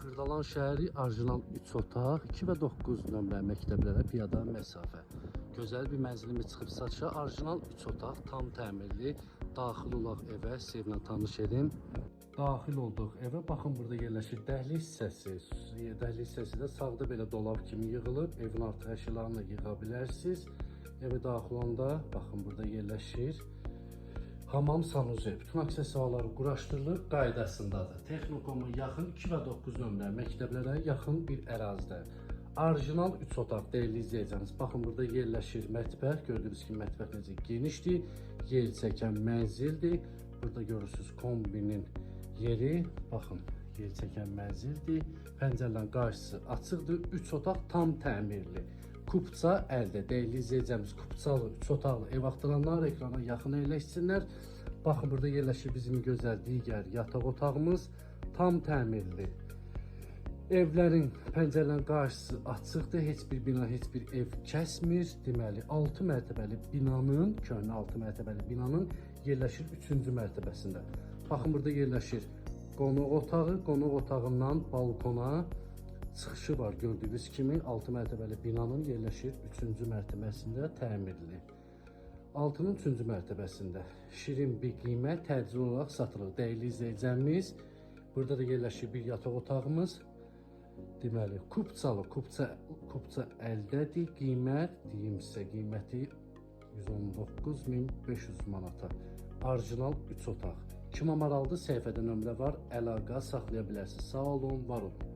Xırdalan şəhəri orijinal 3 otaq, 2 və 9 nömrəli məktəblərə piyada məsafə. Gözəl bir mənzilimiz çıxıb satışa. Orijinal 3 otaq, tam təmirli. Daxil olaq evə, sizlə tanış edin. Daxil olduq evə. Baxın, burada yerləşir dəhliz hissəsi. Dəhliz hissəsi də sağda belə dolab kimi yığılıb. Evin artıq əşyalarını yığa bilərsiniz. Evə daxil olanda, baxın, burada yerləşir hamam, sanuzel. Bütün aksesuarları quraşdırılır, qaydasındadır. Texnikoma yaxın 2 və 9 nömrəli məktəblərə yaxın bir ərazidə. Orijinal 3 otaq dəyərli izləyəcəksiniz. Baxın, burada yerləşir mətbəx. Gördüyünüz kimi mətbəx necə genişdir. Yer çəkən mənzildir. Burada görürsünüz kombinin yeri. Baxın, yer çəkən mənzildir. Pəncərələrin qarşısı açıqdır. 3 otaq tam təmirli. Kupça əldə. Dəyərli izləyəcəyimiz kupçalı 3 otaqlı ev axtaranlar ekrana yaxın əyləşsinlər. Baxın, burada yerləşir bizim gözəl digər yataq otağımız. Tam təmirli. Evlərin, pəncərələrin qarşısı açıqdır. Heç bir bina, heç bir ev kəsmir. Deməli, 6 mərtəbəli binanın, köhnə 6 mərtəbəli binanın yerləşir 3-cü mərtəbəsində. Baxın, burada yerləşir qonaq otağı. Qonaq otağından balkona çıxışı var. Gördüyünüz kimi 6 mərtəbəli binanın yerləşir 3-cü mərtəbəsində təmirli. 6-nın 3-cü mərtəbəsində şirin bir qiymət təcil olaraq satılır. Dəyərli izləyicimiz, burada da yerləşir bir yataq otağımız. Deməli, kupçalı, kupça əldədir. Qiymət, deyim sizə, qiyməti 119.500 manata. Orijinal 3 otaq. Kimə maraqlıdır, səhifədə nömrə var, əlaqə saxlaya bilərsiniz. Sağ olun, var olun.